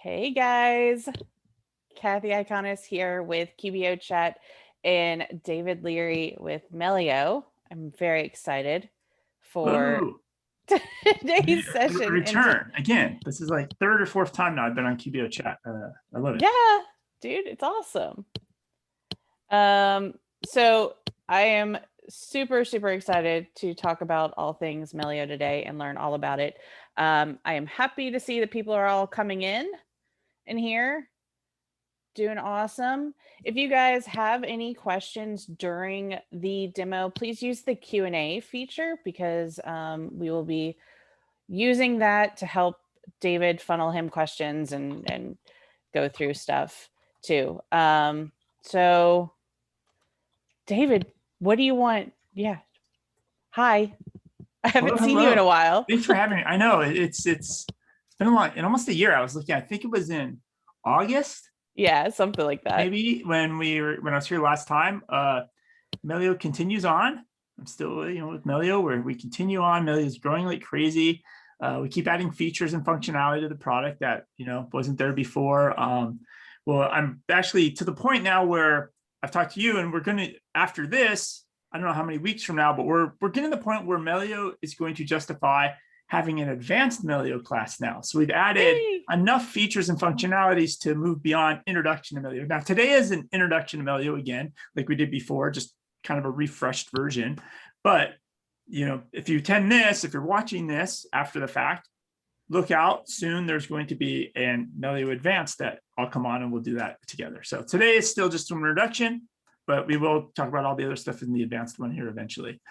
Hey guys, Kathy Iconis here with QBO Chat and David Leary with Melio. I'm very excited for Whoa, today's session. return again. This is like third or fourth time now I've been on QBO chat. I love it. Yeah, dude, it's awesome. So I am super excited to talk about all things Melio today and learn all about it. I am happy to see that people are all coming in here. Doing awesome. If you guys have any questions during the demo, please use the Q&A feature because we will be using that to help David funnel him questions and go through stuff too. So David, what do you want? Yeah. Hi. I haven't seen you in a while. Thanks for having me. I know it's been a lot, in almost a year. I was looking, I think it was in August. Yeah, something like that. Maybe when I was here last time. Melio continues on. I'm still, with Melio, where we continue on. Melio is growing like crazy. We keep adding features and functionality to the product that wasn't there before. Well, I'm actually to the point now where I've talked to you, and we're going to, after this, I don't know how many weeks from now, but we're getting to the point where Melio is going to justify having an advanced Melio class now. So we've added enough features and functionalities to move beyond introduction to Melio. Now, today is an introduction to Melio again, like we did before, just kind of a refreshed version. But, if you attend this, if you're watching this after the fact, look out soon. There's going to be an Melio Advanced that I'll come on and we'll do that together. So today is still just an introduction, but we will talk about all the other stuff in the advanced one here eventually.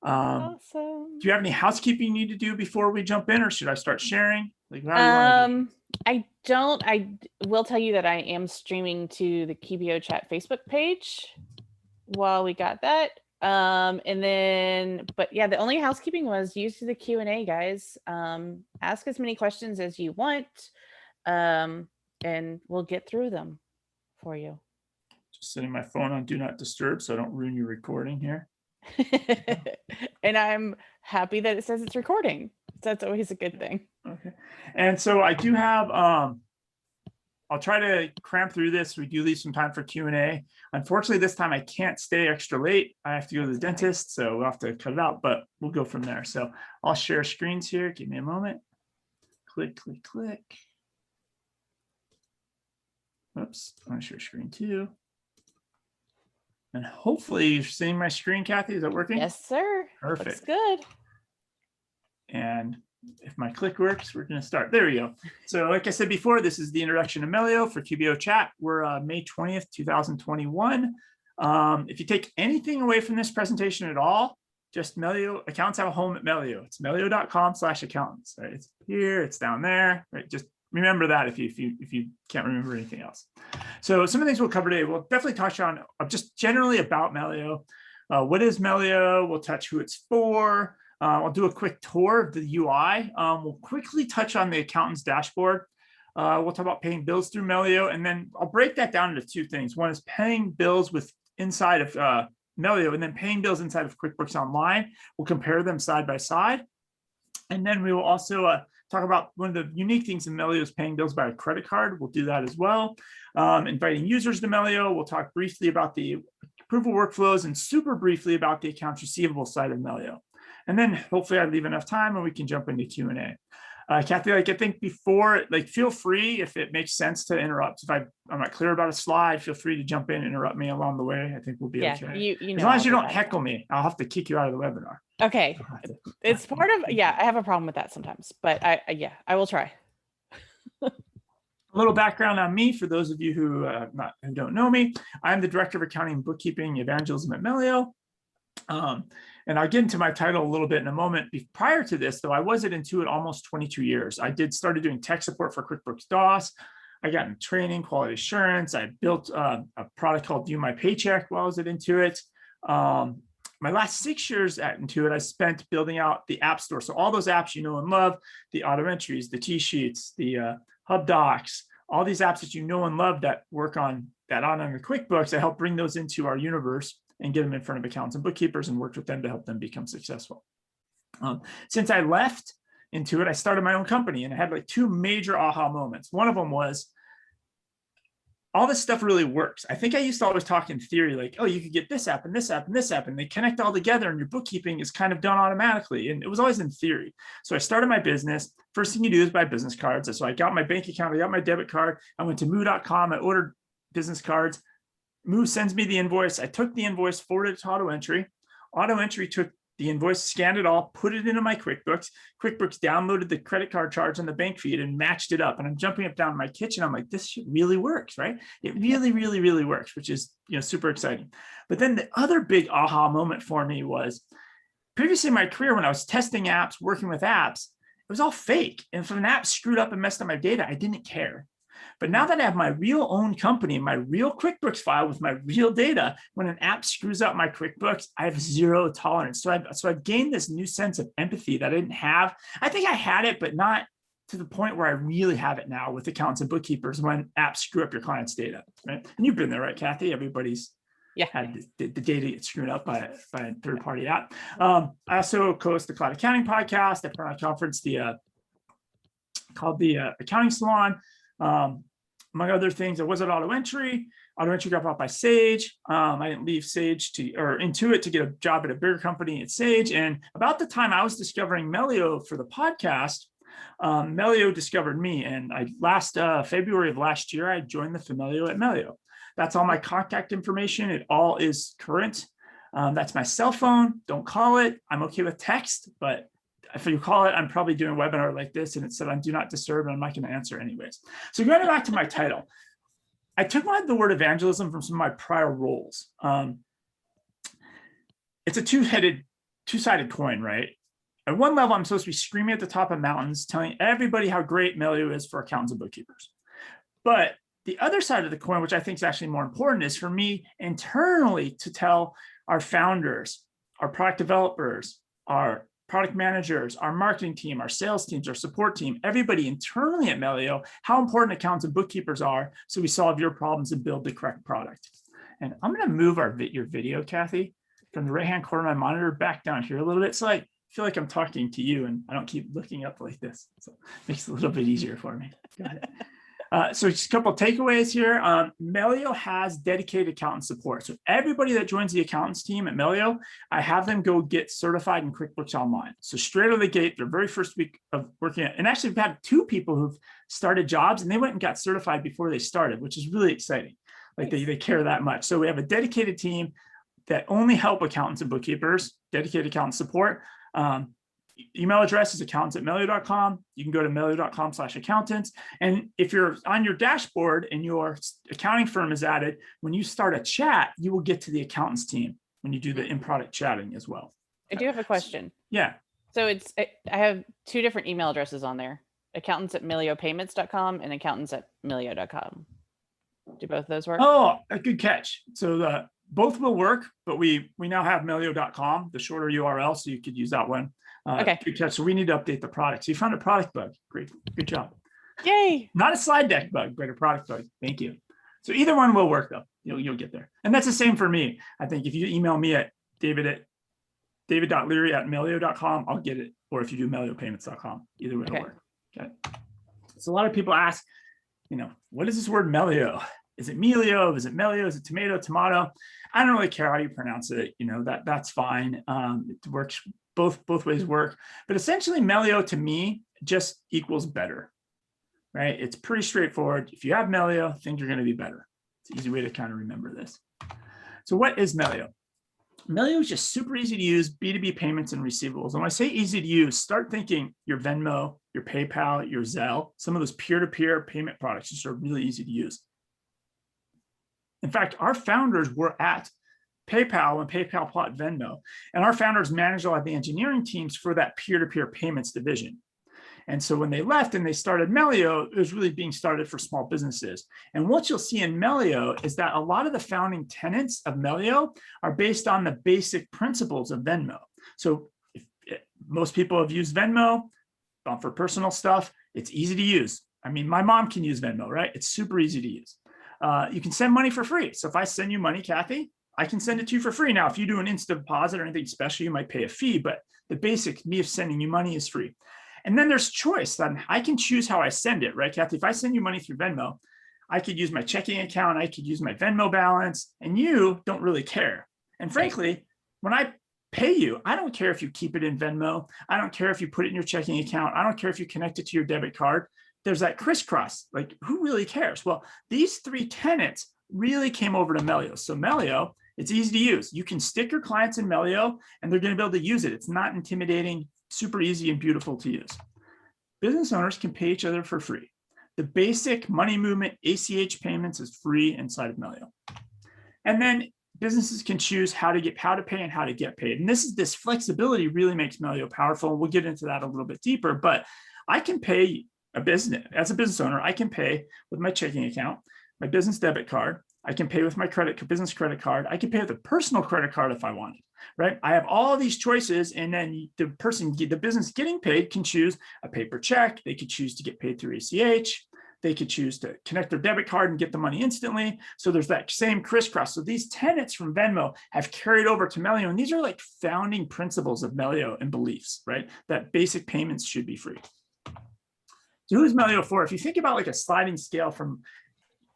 Awesome. Do you have any housekeeping you need to do before we jump in, or should I start sharing? I don't. I will tell you that I am streaming to the QBO Chat Facebook page while we got that. And then, but yeah, the only housekeeping was use the Q&A, guys. Ask as many questions as you want, and we'll get through them for you. Just setting my phone on do not disturb so I don't ruin your recording here. And I'm happy that it says it's recording. That's always a good thing. Okay. And so I do have, I'll try to cram through this. We do leave some time for Q&A. Unfortunately, this time I can't stay extra late. I have to go to the dentist, so we'll have to cut it out, but we'll go from there. So I'll share screens here. Give me a moment. Click. Oops, I want to share screen too. And hopefully you're seeing my screen, Kathy. Is that working? Yes, sir. Perfect. Looks good. And if my click works, we're going to start. There we go. So like I said before, this is the introduction to Melio for QBO Chat. We're May 20th, 2021. If you take anything away from this presentation at all, just Melio accounts have a home at Melio. It's melio.com/accountants. Right? It's here, it's down there. Right? Just remember that if you can't remember anything else. So some of the things we'll cover today, we'll definitely touch on just generally about Melio. What is Melio? We'll touch who it's for. I'll do a quick tour of the UI. We'll quickly touch on the accountant's dashboard. We'll talk about paying bills through Melio, and then I'll break that down into two things. One is paying bills inside of Melio, and then paying bills inside of QuickBooks Online. We'll compare them side by side. And then we will also talk about one of the unique things in Melio is paying bills by a credit card. We'll do that as well. Inviting users to Melio. We'll talk briefly about the approval workflows and super briefly about the accounts receivable side of Melio. And then hopefully I leave enough time and we can jump into Q&A. Kathy, I think before, feel free if it makes sense to interrupt. If I'm not clear about a slide, feel free to jump in and interrupt me along the way. I think we'll be okay. You know, as long as you don't heckle me, I'll have to kick you out of the webinar. Okay. It's part of, I have a problem with that sometimes, but I will try. A little background on me for those of you who don't know me. I'm the Director of Accounting and Bookkeeping Evangelism at Melio. And I'll get into my title a little bit in a moment. Prior to this, though, I was at Intuit almost 22 years. I started doing tech support for QuickBooks DOS. I got in training, quality assurance. I built a product called View My Paycheck while I was at Intuit. My last 6 years at Intuit, I spent building out the App Store. So all those apps you know and love, the auto entries, the T-sheets, the Hub Docs, all these apps that you know and love that work on the QuickBooks, I help bring those into our universe and get them in front of accountants and bookkeepers and worked with them to help them become successful. Since I left into it, I started my own company, and I had like two major aha moments. One of them was, all this stuff really works. I think I used to always talk in theory, like, oh, you could get this app and this app and this app, and they connect all together, and your bookkeeping is kind of done automatically. And it was always in theory. So I started my business. First thing you do is buy business cards. And so I got my bank account, I got my debit card. I went to moo.com. I ordered business cards. Moo sends me the invoice. I took the invoice, forwarded it to auto entry. Auto entry took the invoice, scanned it all, put it into my QuickBooks. QuickBooks downloaded the credit card charge on the bank feed and matched it up. And I'm jumping up down in my kitchen. I'm like, this shit really works, right? It really, really, really works, which is, super exciting. But then the other big aha moment for me was, previously in my career, when I was testing apps, working with apps, it was all fake. And if an app screwed up and messed up my data, I didn't care. But now that I have my real own company, my real QuickBooks file with my real data, when an app screws up my QuickBooks, I have zero tolerance. So I've gained this new sense of empathy that I didn't have. I think I had it, but not to the point where I really have it now with accountants and bookkeepers when apps screw up your client's data, right? And you've been there, right, Kathy? Everybody's had the data get screwed up by a third-party app. I also co-host the Cloud Accounting podcast. I put on a conference called the Accounting Salon. Among other things, I was at Auto Entry. Auto Entry got bought by Sage. I didn't leave Sage or Intuit to get a job at a bigger company at Sage. And about the time I was discovering Melio for the podcast, Melio discovered me. And last February of last year, I joined the Melio at Melio. That's all my contact information. It all is current. That's my cell phone. Don't call it. I'm okay with text, but if you call it, I'm probably doing a webinar like this, and it said on do not disturb, and I'm not going to answer anyways. So going back to my title, I took the word evangelism from some of my prior roles. It's a two-sided coin, right? At one level, I'm supposed to be screaming at the top of mountains, telling everybody how great Melio is for accountants and bookkeepers. But the other side of the coin, which I think is actually more important, is for me internally to tell our founders, our product developers, our product managers, our marketing team, our sales teams, our support team, everybody internally at Melio, how important accountants and bookkeepers are, so we solve your problems and build the correct product. And I'm going to move your video, Kathy, from the right-hand corner of my monitor back down here a little bit, so I feel like I'm talking to you and I don't keep looking up like this. So it makes it a little bit easier for me. Got it. So just a couple of takeaways here. Melio has dedicated accountant support. So everybody that joins the accountants team at Melio, I have them go get certified in QuickBooks Online. So straight out of the gate, their very first week of working, and actually we've had two people who've started jobs and they went and got certified before they started, which is really exciting. Like they care that much. So we have a dedicated team that only help accountants and bookkeepers, dedicated accountant support. Email address is accountants@melio.com. You can go to melio.com/accountants. And if you're on your dashboard and your accounting firm is added, when you start a chat, you will get to the accountants team when you do the in-product chatting as well. I do have a question. Yeah. So I have two different email addresses on there, accountants@meliopayments.com and accountants@melio.com. Do both of those work? Oh, a good catch. So both will work, but we now have melio.com, the shorter URL, so you could use that one. Okay. Good catch. So we need to update the product. So you found a product bug. Great. Good job. Yay. Not a slide deck bug, but a product bug. Thank you. So either one will work though. You'll get there. And that's the same for me. I think if you email me at david.leary@melio.com, I'll get it. Or if you do meliopayments.com, either way will work. Okay. So a lot of people ask, what is this word Melio? Is it Melio? Is it Melio? Is it tomato? I don't really care how you pronounce it. That's fine. It works. Both ways work. But essentially, Melio to me just equals better, right? It's pretty straightforward. If you have Melio, things are going to be better. It's an easy way to kind of remember this. So what is Melio? Melio is just super easy to use B2B payments and receivables. And when I say easy to use, start thinking your Venmo, your PayPal, your Zelle, some of those peer-to-peer payment products just are really easy to use. In fact, our founders were at PayPal when PayPal bought Venmo, and our founders managed a lot of the engineering teams for that peer-to-peer payments division. And so when they left and they started Melio, it was really being started for small businesses. And what you'll see in Melio is that a lot of the founding tenets of Melio are based on the basic principles of Venmo. So most people have used Venmo for personal stuff. It's easy to use. I mean, my mom can use Venmo, right? It's super easy to use. You can send money for free. So if I send you money, Kathy, I can send it to you for free. Now, if you do an instant deposit or anything special, you might pay a fee, but the basic me of sending you money is free. And then there's choice. Then I can choose how I send it, right, Kathy? If I send you money through Venmo, I could use my checking account, I could use my Venmo balance, and you don't really care. And frankly, when I pay you, I don't care if you keep it in Venmo. I don't care if you put it in your checking account. I don't care if you connect it to your debit card. There's that crisscross, like who really cares? Well, these three tenets really came over to Melio. So Melio, it's easy to use. You can stick your clients in Melio and they're going to be able to use it. It's not intimidating, super easy and beautiful to use. Business owners can pay each other for free. The basic money movement ACH payments is free inside of Melio. And then businesses can choose how to pay and how to get paid. And this flexibility really makes Melio powerful. We'll get into that a little bit deeper, but I can pay a business, as a business owner, I can pay with my checking account, my business debit card. I can pay with my business credit card. I can pay with a personal credit card if I wanted, right? I have all these choices, and then the business getting paid can choose a paper check. They could choose to get paid through ACH. They could choose to connect their debit card and get the money instantly. So there's that same crisscross. So these tenets from Venmo have carried over to Melio, and these are like founding principles of Melio and beliefs, right? That basic payments should be free. So who's Melio for? If you think about like a sliding scale from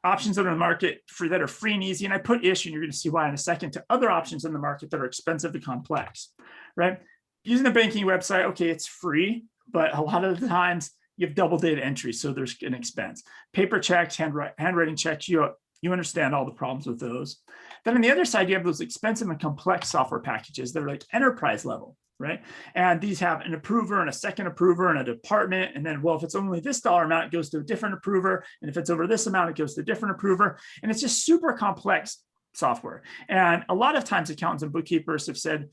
options that are in the market that are free and easy, and I put ish, and you're going to see why in a second, to other options in the market that are expensive and complex, right? Using the banking website, okay, it's free, but a lot of the times you have double data entry, so there's an expense. Paper checks, handwriting checks, you understand all the problems with those. Then on the other side, you have those expensive and complex software packages that are like enterprise level, right? And these have an approver and a second approver and a department. And then, well, if it's only this dollar amount, it goes to a different approver. And if it's over this amount, it goes to a different approver. And it's just super complex software. And a lot of times accountants and bookkeepers have said,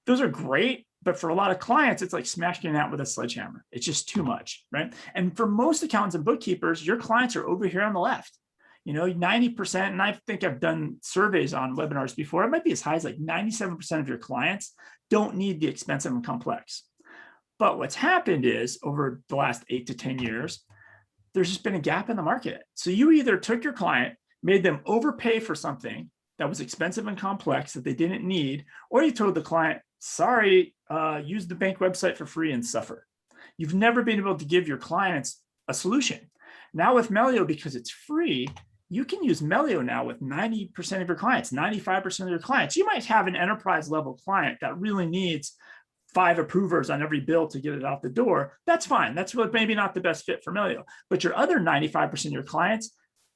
those are great, but for a lot of clients, it's like smashing that with a sledgehammer. It's just too much, right? And for most accountants and bookkeepers, your clients are over here on the left. 90%, and I think I've done surveys on webinars before, it might be as high as like 97% of your clients don't need the expensive and complex. But what's happened is over the last 8 to 10 years, there's just been a gap in the market. So you either took your client, made them overpay for something that was expensive and complex that they didn't need, or you told the client, sorry, use the bank website for free and suffer. You've never been able to give your clients a solution. Now with Melio, because it's free, you can use Melio now with 90% of your clients, 95% of your clients. You might have an enterprise level client that really needs 5 approvers on every bill to get it out the door. That's fine. That's maybe not the best fit for Melio. But your other 95% of your clients,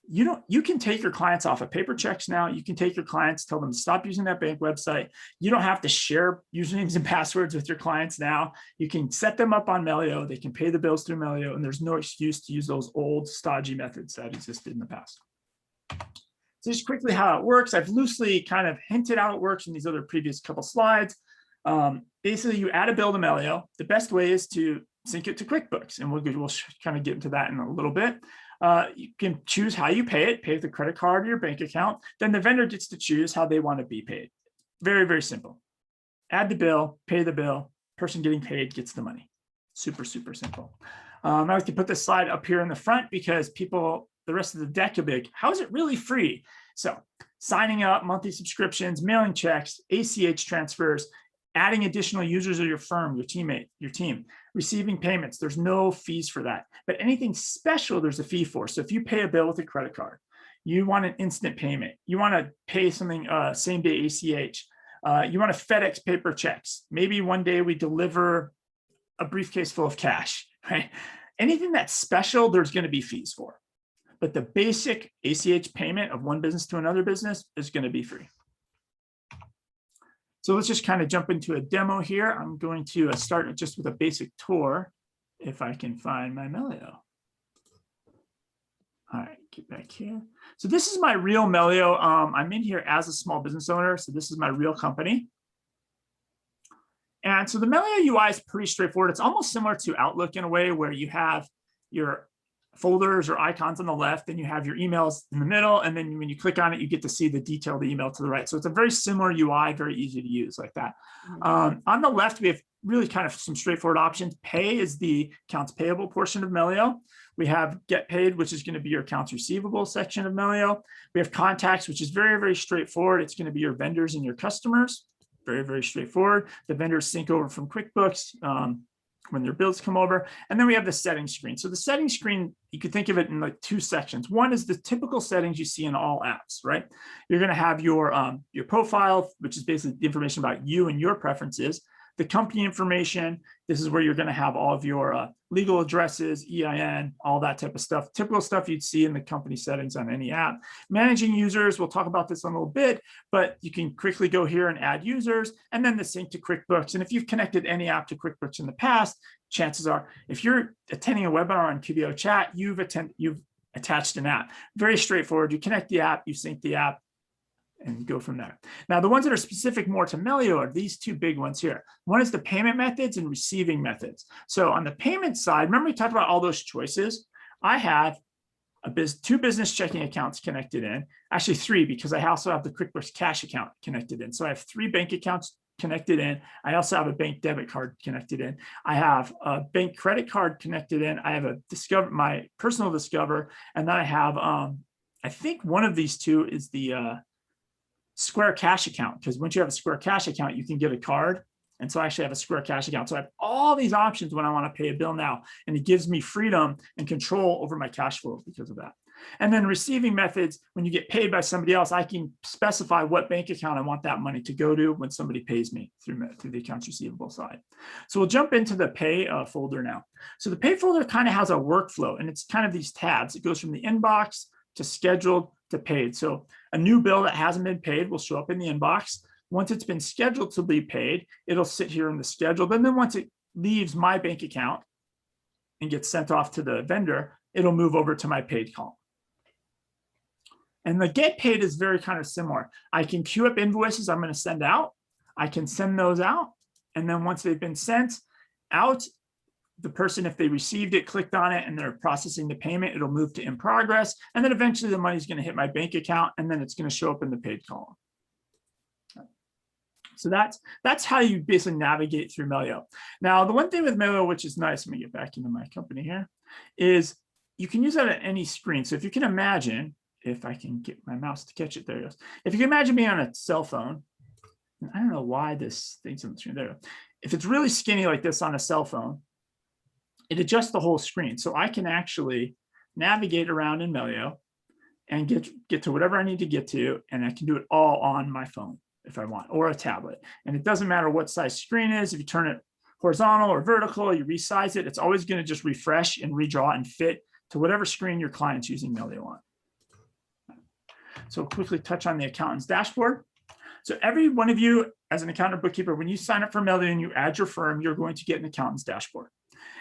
you can take your clients off of paper checks now. You can take your clients, tell them to stop using that bank website. You don't have to share usernames and passwords with your clients now. You can set them up on Melio. They can pay the bills through Melio, and there's no excuse to use those old stodgy methods that existed in the past. So just quickly how it works. I've loosely kind of hinted how it works in these other previous couple slides. Basically, you add a bill to Melio. The best way is to sync it to QuickBooks, and we'll kind of get into that in a little bit. You can choose how you pay it, pay with a credit card or your bank account. Then the vendor gets to choose how they want to be paid. Very, very simple. Add the bill, pay the bill, person getting paid gets the money. Super, super simple. I like to put this slide up here in the front because the rest of the deck will be like, how is it really free? So signing up, monthly subscriptions, mailing checks, ACH transfers, adding additional users of your firm, your team, receiving payments. There's no fees for that. But anything special, there's a fee for. So if you pay a bill with a credit card, you want an instant payment, you want to pay something same day ACH, you want to FedEx paper checks. Maybe one day we deliver a briefcase full of cash, right? Anything that's special, there's going to be fees for. But the basic ACH payment of one business to another business is going to be free. So let's just kind of jump into a demo here. I'm going to start just with a basic tour, if I can find my Melio. All right, get back here. So this is my real Melio. I'm in here as a small business owner. So this is my real company. And so the Melio UI is pretty straightforward. It's almost similar to Outlook in a way where you have your folders or icons on the left, and you have your emails in the middle. And then when you click on it, you get to see the detailed email to the right. So it's a very similar UI, very easy to use like that. On the left, we have really kind of some straightforward options. Pay is the accounts payable portion of Melio. We have get paid, which is going to be your accounts receivable section of Melio. We have contacts, which is very, very straightforward. It's going to be your vendors and your customers. Very, very straightforward. The vendors sync over from QuickBooks. when their bills come over. And then we have the settings screen. So the settings screen, you could think of it in like two sections. One is the typical settings you see in all apps, right? You're going to have your profile, which is basically the information about you and your preferences. The company information, this is where you're going to have all of your legal addresses, EIN, all that type of stuff. Typical stuff you'd see in the company settings on any app. Managing users, we'll talk about this in a little bit, but you can quickly go here and add users, and then the sync to QuickBooks. And if you've connected any app to QuickBooks in the past, chances are, if you're attending a webinar on QBO Chat, you've attached an app. Very straightforward. You connect the app, you sync the app, and go from there. Now, the ones that are specific more to Melio are these two big ones here. One is the payment methods and receiving methods. So on the payment side, remember we talked about all those choices? I have two business checking accounts connected in, actually three, because I also have the QuickBooks cash account connected in. So I have 3 bank accounts connected in. I also have a bank debit card connected in. I have a bank credit card connected in. I have my personal Discover, and then I have, I think one of these two is the Square Cash account, because once you have a Square Cash account, you can get a card. And so I actually have a Square Cash account. So I have all these options when I want to pay a bill now, and it gives me freedom and control over my cash flow because of that. And then receiving methods, when you get paid by somebody else, I can specify what bank account I want that money to go to when somebody pays me through the accounts receivable side. So we'll jump into the pay folder now. So the pay folder kind of has a workflow, and it's kind of these tabs. It goes from the inbox to scheduled to paid. So a new bill that hasn't been paid will show up in the inbox. Once it's been scheduled to be paid, it'll sit here in the scheduled. And then once it leaves my bank account and gets sent off to the vendor, it'll move over to my paid column. And the get paid is very kind of similar. I can queue up invoices I'm going to send out. I can send those out. And then once they've been sent out, the person, if they received it, clicked on it, and they're processing the payment, it'll move to in progress. And then eventually the money's going to hit my bank account, and then it's going to show up in the paid column. So that's how you basically navigate through Melio. Now, the one thing with Melio, which is nice, let me get back into my company here, is you can use that at any screen. So if you can imagine, if I can get my mouse to catch it, there it goes. If you can imagine me on a cell phone, I don't know why this thing's on the screen, there. If it's really skinny like this on a cell phone, it adjusts the whole screen. So I can actually navigate around in Melio and get to whatever I need to get to, and I can do it all on my phone if I want, or a tablet. And it doesn't matter what size screen is. If you turn it horizontal or vertical, you resize it, it's always going to just refresh and redraw and fit to whatever screen your client's using Melio on. So quickly touch on the accountant's dashboard. So every one of you as an accountant or bookkeeper, when you sign up for Melio and you add your firm, you're going to get an accountant's dashboard.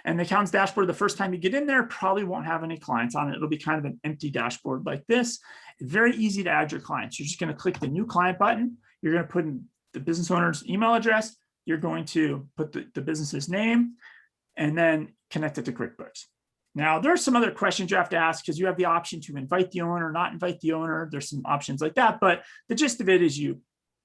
And the accountant's dashboard, the first time you get in there, probably won't have any clients on it. It'll be kind of an empty dashboard like this. It's very easy to add your clients. You're just going to click the new client button. You're going to put in the business owner's email address. You're going to put the business's name and then connect it to QuickBooks. Now, there are some other questions you have to ask because you have the option to invite the owner, not invite the owner. There's some options like that. But the gist of it is you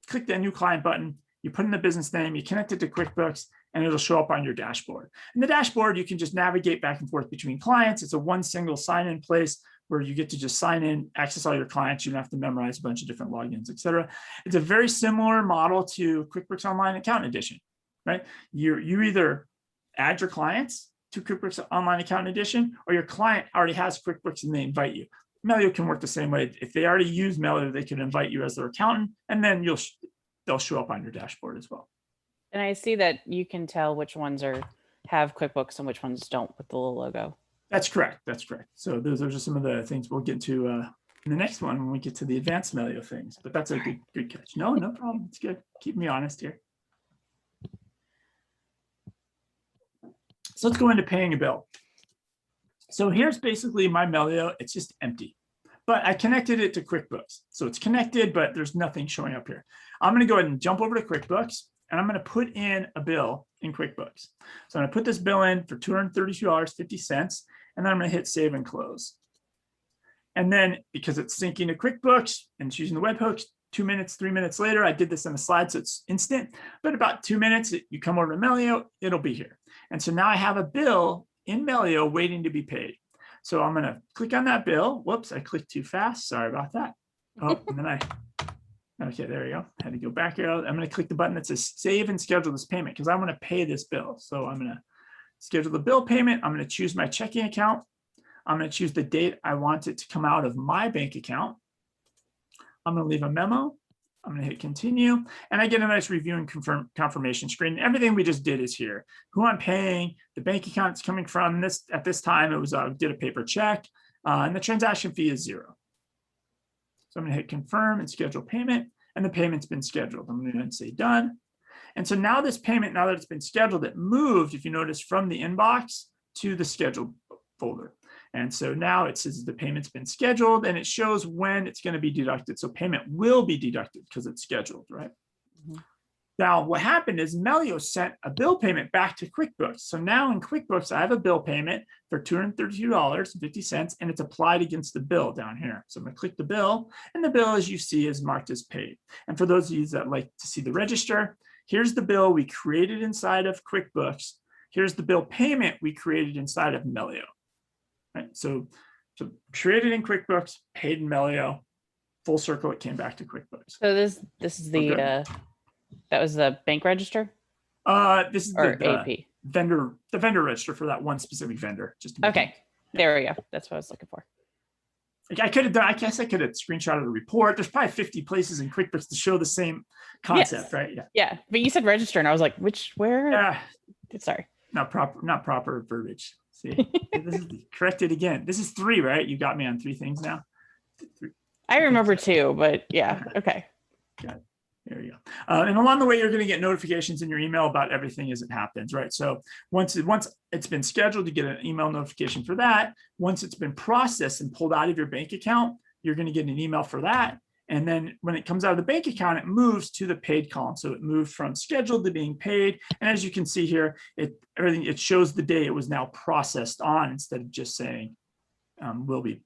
click the new client button, you put in the business name, you connect it to QuickBooks, and it'll show up on your dashboard. In the dashboard, you can just navigate back and forth between clients. It's a one single sign-in place where you get to just sign in, access all your clients. You don't have to memorize a bunch of different logins, et cetera. It's a very similar model to QuickBooks Online Accountant Edition, right? You either add your clients to QuickBooks Online Accountant Edition, or your client already has QuickBooks and they invite you. Melio can work the same way. If they already use Melio, they can invite you as their accountant, and then they'll show up on your dashboard as well. And I see that you can tell which ones have QuickBooks and which ones don't with the little logo. That's correct. That's correct. So those are some of the things we'll get to in the next one when we get to the advanced Melio things. But that's a good catch. No problem. It's good. Keep me honest here. So let's go into paying a bill. So here's basically my Melio. It's just empty, but I connected it to QuickBooks. So it's connected, but there's nothing showing up here. I'm going to go ahead and jump over to QuickBooks, and I'm going to put in a bill in QuickBooks. So I'm going to put this bill in for $232.50, and then I'm going to hit save and close. And then because it's syncing to QuickBooks and it's using the webhooks, 2 minutes, 3 minutes later, I did this on the slide, so it's instant, but about 2 minutes, you come over to Melio, it'll be here. And so now I have a bill in Melio waiting to be paid. So I'm going to click on that bill. Whoops, I clicked too fast. Sorry about that. Oh, and then okay, there you go. I had to go back here. I'm going to click the button that says save and schedule this payment because I want to pay this bill. So I'm going to schedule the bill payment. I'm going to choose my checking account. I'm going to choose the date I want it to come out of my bank account. I'm going to leave a memo. I'm going to hit continue, and I get a nice review and confirmation screen. Everything we just did is here. Who I'm paying, the bank account it's coming from. This at this time it was did a paper check, and the transaction fee is 0. So I'm going to hit confirm and schedule payment, and the payment's been scheduled. I'm going to say done. And so now this payment, now that it's been scheduled, it moved, if you notice, from the inbox to the scheduled folder. And so now it says the payment's been scheduled, and it shows when it's going to be deducted. So payment will be deducted because it's scheduled, right? Mm-hmm. Now, what happened is Melio sent a bill payment back to QuickBooks. So now in QuickBooks, I have a bill payment for $232.50, and it's applied against the bill down here. So I'm going to click the bill, and the bill, as you see, is marked as paid. And for those of you that like to see the register, here's the bill we created inside of QuickBooks. Here's the bill payment we created inside of Melio. Right? So created in QuickBooks, paid in Melio, full circle, it came back to QuickBooks. So this is the that was the bank register? This is or the AP vendor register for that one specific vendor. Just okay, there we go. That's what I was looking for. I could have done. I guess I could have screenshotted a report. There's probably 50 places in QuickBooks to show the same concept, right? Yeah. Yeah, but you said register, and I was like, where? Yeah. Sorry. Not proper verbiage. See, this is corrected again. This is 3, right? You got me on 3 things now. 3. I remember 2, but yeah. Okay. Got it. There you go. And along the way, you're going to get notifications in your email about everything as it happens, right? So once it's been scheduled, you get an email notification for that. Once it's been processed and pulled out of your bank account, you're going to get an email for that. And then when it comes out of the bank account, it moves to the paid column. So it moved from scheduled to being paid. And as you can see here, it shows the day it was now processed on, instead of just saying will be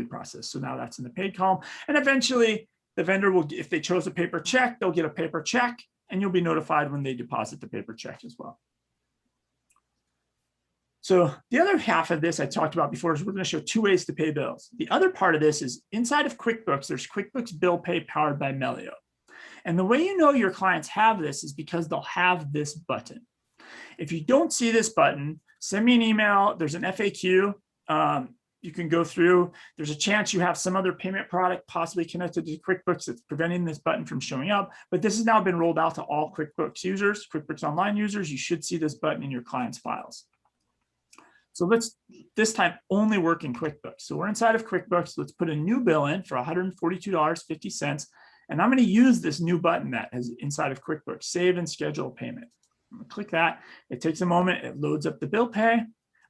processed. So now that's in the paid column. And eventually the vendor will, if they chose a paper check, they'll get a paper check, and you'll be notified when they deposit the paper check as well. So the other half of this I talked about before is we're going to show 2 ways to pay bills. The other part of this is inside of QuickBooks, there's QuickBooks Bill Pay powered by Melio. And the way you know your clients have this is because they'll have this button. If you don't see this button, send me an email. There's an FAQ. You can go through. There's a chance you have some other payment product possibly connected to QuickBooks that's preventing this button from showing up. But this has now been rolled out to all QuickBooks users, QuickBooks Online users. You should see this button in your client's files. So let's this time only work in QuickBooks. So we're inside of QuickBooks. Let's put a new bill in for $142.50. And I'm going to use this new button that is inside of QuickBooks, save and schedule payment. I'm going to click that. It takes a moment. It loads up the bill pay.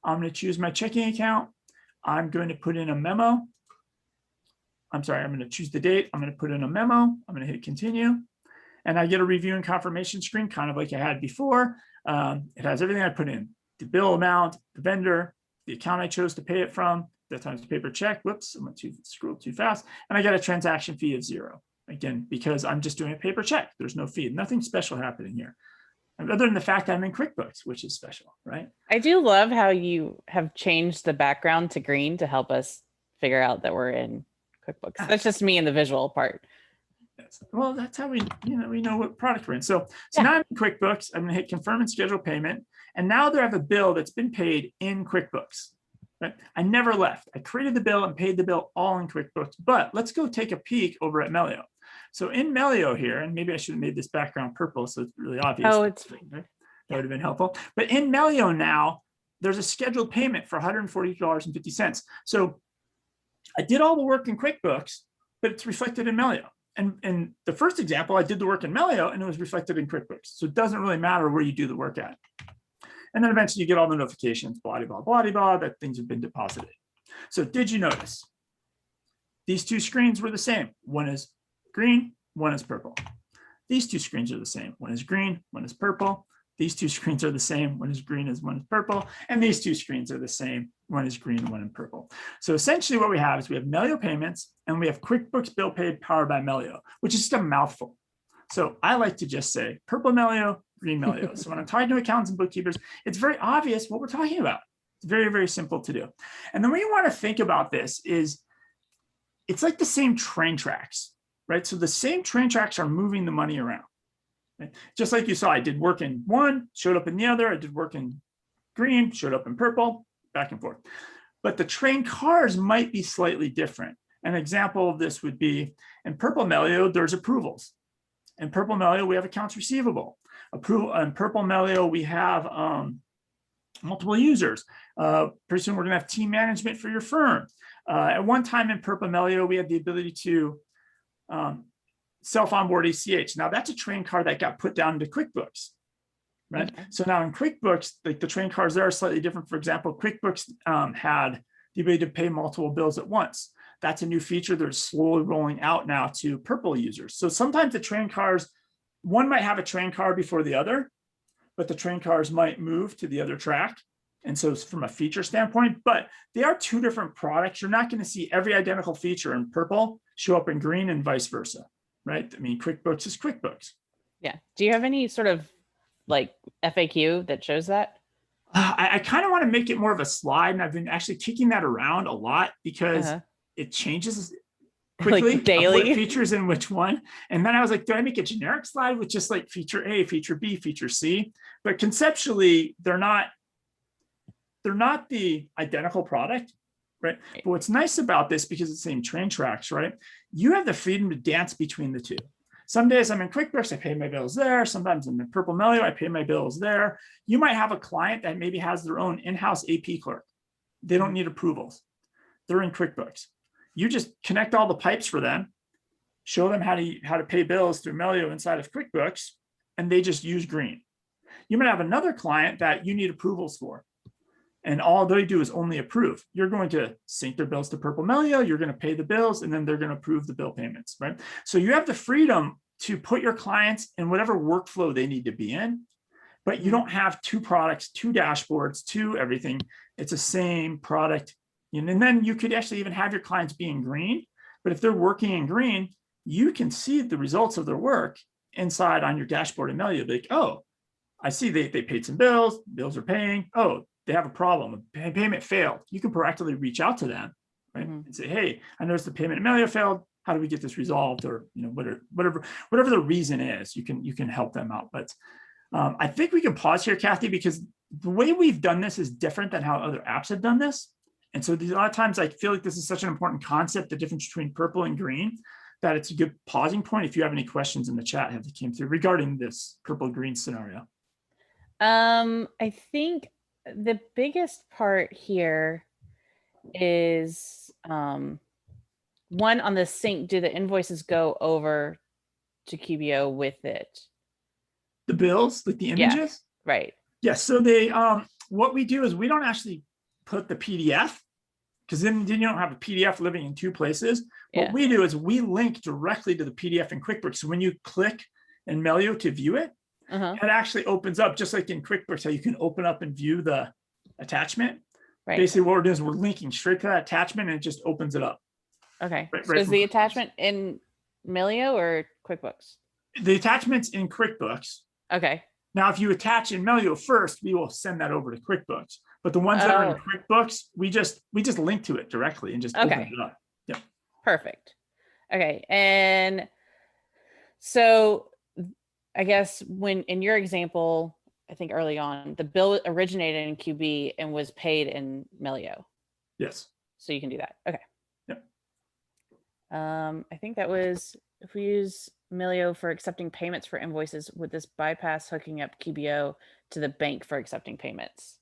I'm going to choose my checking account. I'm going to put in a memo. I'm going to choose the date. I'm going to put in a memo. I'm going to hit continue. And I get a review and confirmation screen, kind of like I had before. It has everything I put in. The bill amount, the vendor, the account I chose to pay it from, that times the paper check. Whoops, I went scrolled too fast. And I got a transaction fee of 0. Again, because I'm just doing a paper check. There's no fee, nothing special happening here. Other than the fact that I'm in QuickBooks, which is special, right? I do love how you have changed the background to green to help us figure out that we're in QuickBooks. That's just me in the visual part. Yes. Well, that's how we know what product we're in. So now I'm in QuickBooks. I'm going to hit confirm and schedule payment. And now there I have a bill that's been paid in QuickBooks. Right? I never left. I created the bill and paid the bill all in QuickBooks. But let's go take a peek over at Melio. So in Melio here, and maybe I should have made this background purple so it's really obvious. Oh, it's right? That would have been helpful. But in Melio now, there's a scheduled payment for $140.50. So I did all the work in QuickBooks, but it's reflected in Melio. And in the first example, I did the work in Melio and it was reflected in QuickBooks. So it doesn't really matter where you do the work at. And then eventually you get all the notifications, blah, blah, blah, blah, that things have been deposited. So did you notice? These 2 screens were the same. One is green, one is purple. These 2 screens are the same. One is green, one is purple. These 2 screens are the same. One is green, one is purple. And these 2 screens are the same. One is green, one is purple. So essentially what we have is we have Melio payments and we have QuickBooks Bill Pay powered by Melio, which is just a mouthful. So I like to just say purple Melio, green Melio. So when I'm talking to accountants and bookkeepers, it's very obvious what we're talking about. It's very, very simple to do. And the way you want to think about this is it's like the same train tracks, right? So the same train tracks are moving the money around. Right? Just like you saw, I did work in one, showed up in the other. I did work in green, showed up in purple, back and forth. But the train cars might be slightly different. An example of this would be in Purple Melio, there's approvals. In Purple Melio, we have accounts receivable. In Purple Melio, we have multiple users. Pretty soon, we're going to have team management for your firm. At one time in Purple Melio, we had the ability to self-onboard ACH. Now, that's a train card that got put down into QuickBooks. Right. Okay. So now in QuickBooks, like the train cards there are slightly different. For example, QuickBooks had the ability to pay multiple bills at once. That's a new feature that's slowly rolling out now to Purple users. So sometimes the train cars, one might have a train card before the other, but the train cars might move to the other track. And so from a feature standpoint, but they are two different products. You're not going to see every identical feature in Purple show up in green and vice versa, right? I mean, QuickBooks is QuickBooks. Yeah. Do you have any sort of like FAQ that shows that? I kind of want to make it more of a slide, and I've been actually kicking that around a lot because it changes quickly, like daily what features in which one. And then I was like, do I make a generic slide with just like feature A, feature B, feature C? But conceptually, they're not the identical product, right? But what's nice about this, because it's the same train tracks, right? You have the freedom to dance between the two. Some days I'm in QuickBooks, I pay my bills there. Sometimes I'm in Purple Melio, I pay my bills there. You might have a client that maybe has their own in-house AP clerk. They don't need approvals. They're in QuickBooks. You just connect all the pipes for them, show them how to pay bills through Melio inside of QuickBooks, and they just use green. You might have another client that you need approvals for, and all they do is only approve. You're going to sync their bills to Purple Melio, you're going to pay the bills, and then they're going to approve the bill payments, right? So you have the freedom to put your clients in whatever workflow they need to be in, but you don't have two products, two dashboards, two everything. It's the same product. And then you could actually even have your clients be in green, but if they're working in green, you can see the results of their work inside on your dashboard in Melio. Like, oh, I see they paid some bills, bills are paying. Oh, they have a problem, a payment failed. You can proactively reach out to them, right? And say, hey, I noticed the payment in Melio failed. How do we get this resolved? Or whatever the reason is, you can help them out. But I think we can pause here, Kathy, because the way we've done this is different than how other apps have done this. And so a lot of times I feel like this is such an important concept, the difference between purple and green, that it's a good pausing point if you have any questions in the chat that came through regarding this purple-green scenario. I think the biggest part here is one on the sync. Do the invoices go over to QBO with it? The bills, like the images? Yeah, right. Yes. So they what we do is we don't actually put the PDF, because then you don't have a PDF living in two places. What we do is we link directly to the PDF in QuickBooks. So when you click in Melio to view it, it actually opens up just like in QuickBooks, how you can open up and view the attachment. Right. Basically, what we're doing is we're linking straight to that attachment, and it just opens it up. Okay. So is the attachment in Melio or QuickBooks? The attachment's in QuickBooks. Okay. Now, if you attach in Melio first, we will send that over to QuickBooks. But the ones that are in QuickBooks, we just link to it directly and just open it up. Yep. Perfect. Okay. And so I guess when in your example, I think early on, the bill originated in QB and was paid in Melio. Yes. So you can do that. Okay. Yep. I think that was, if we use Melio for accepting payments for invoices, would this bypass hooking up QBO to the bank for accepting payments?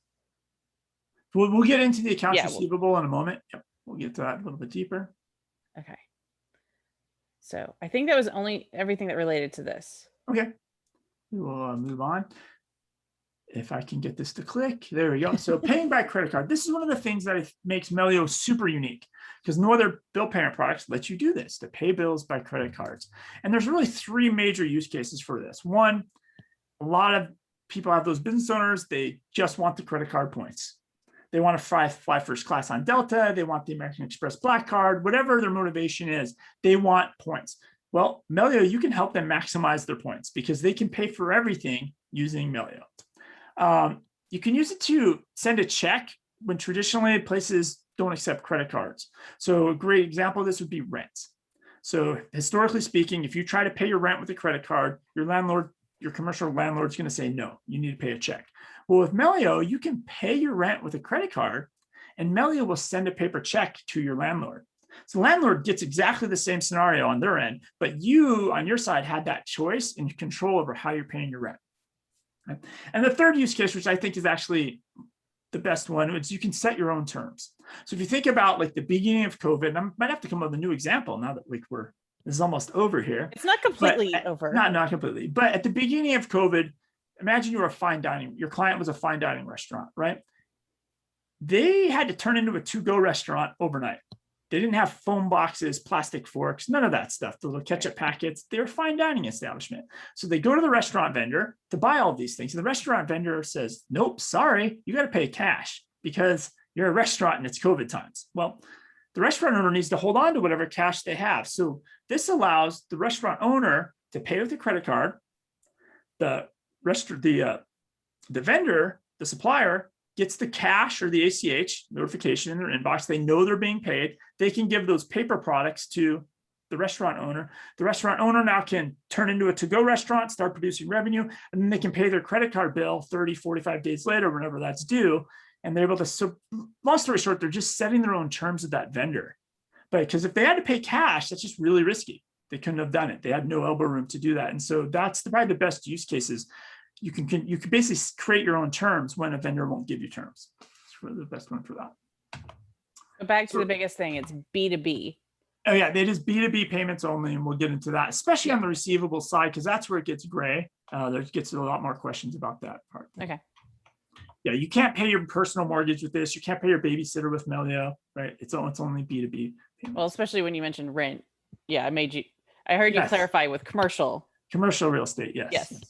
We'll get into the accounts receivable in a moment. Yep. We'll get to that a little bit deeper. Okay. So I think that was only everything that related to this. Okay. We'll move on. If I can get this to click, there we go. So paying by credit card. This is one of the things that makes Melio super unique, because no other bill payment products let you do this, to pay bills by credit cards. And there's really three major use cases for this. One, a lot of people have those business owners, they just want the credit card points. They want to fly first class on Delta. They want the American Express Black Card, whatever their motivation is, they want points. Well, Melio, you can help them maximize their points because they can pay for everything using Melio. You can use it to send a check when traditionally places don't accept credit cards. So a great example of this would be rent. So historically speaking, if you try to pay your rent with a credit card, your landlord, your commercial landlord is going to say, no, you need to pay a check. Well, with Melio, you can pay your rent with a credit card, and Melio will send a paper check to your landlord. So the landlord gets exactly the same scenario on their end, but you on your side had that choice and control over how you're paying your rent. Okay? And the third use case, which I think is actually the best one, is you can set your own terms. So if you think about like the beginning of COVID, and I might have to come up with a new example now that like this is almost over here. It's not completely over. Not completely, but at the beginning of COVID, imagine you were a fine dining, your client was a fine dining restaurant, right? They had to turn into a to-go restaurant overnight. They didn't have foam boxes, plastic forks, none of that stuff, the little ketchup packets. They were a fine dining establishment. So they go to the restaurant vendor to buy all of these things. And the restaurant vendor says, nope, sorry, you got to pay cash because you're a restaurant and it's COVID times. Well, the restaurant owner needs to hold on to whatever cash they have. So this allows the restaurant owner to pay with a credit card. The vendor, the supplier, gets the cash or the ACH notification in their inbox. They know they're being paid. They can give those paper products to the restaurant owner. The restaurant owner now can turn into a to-go restaurant, start producing revenue, and then they can pay their credit card bill 30, 45 days later, whenever that's due. And they're able to, so long story short, they're just setting their own terms with that vendor. But because if they had to pay cash, that's just really risky. They couldn't have done it. They had no elbow room to do that. And so that's probably the best use cases. You can basically create your own terms when a vendor won't give you terms. It's really the best one for that. But back to the biggest thing, it's B2B. Oh yeah, it is B2B payments only, and we'll get into that, especially on the receivable side, because that's where it gets gray. There gets a lot more questions about that part. Okay. Yeah, you can't pay your personal mortgage with this. You can't pay your babysitter with Melio, right? It's only B2B payments. Well, especially when you mentioned rent. Yeah, I heard you clarify with commercial. Commercial real estate, yes. Yes.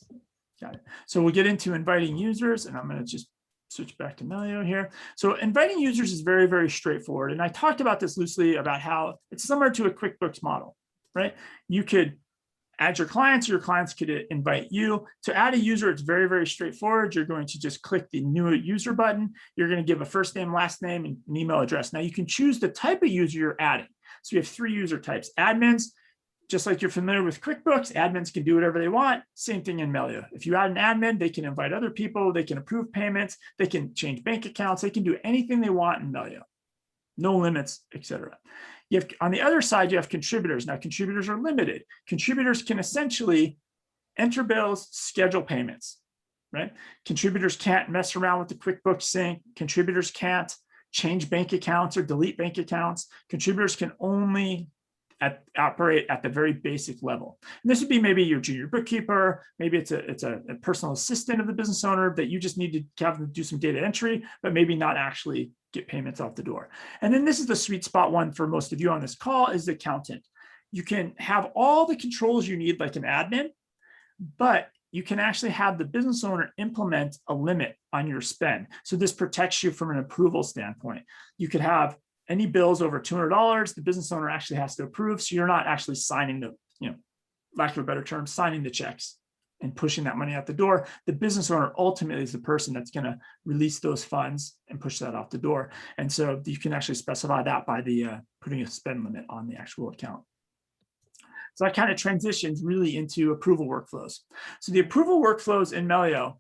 Got it. So we'll get into inviting users, and I'm going to just switch back to Melio here. So inviting users is very, very straightforward. And I talked about this loosely about how it's similar to a QuickBooks model, right? You could add your clients, or your clients could invite you. To add a user, it's very, very straightforward. You're going to just click the new user button. You're going to give a first name, last name, and an email address. Now you can choose the type of user you're adding. So you have 3 user types. Admins, just like you're familiar with QuickBooks, admins can do whatever they want. Same thing in Melio. If you add an admin, they can invite other people, they can approve payments, they can change bank accounts, they can do anything they want in Melio. No limits, etc. You have, on the other side, you have contributors. Now, contributors are limited. Contributors can essentially enter bills, schedule payments, right? Contributors can't mess around with the QuickBooks Sync. Contributors can't change bank accounts or delete bank accounts. Contributors can only operate at the very basic level. And this would be maybe your junior bookkeeper, maybe it's a personal assistant of the business owner that you just need to have them do some data entry, but maybe not actually get payments off the door. And then this is the sweet spot one for most of you on this call is the accountant. You can have all the controls you need like an admin, but you can actually have the business owner implement a limit on your spend. So this protects you from an approval standpoint. You could have any bills over $200, the business owner actually has to approve. So you're not actually signing the, lack of a better term, signing the checks and pushing that money out the door. The business owner ultimately is the person that's going to release those funds and push that out the door. And so you can actually specify that by the putting a spend limit on the actual account. So that kind of transitions really into approval workflows. So the approval workflows in Melio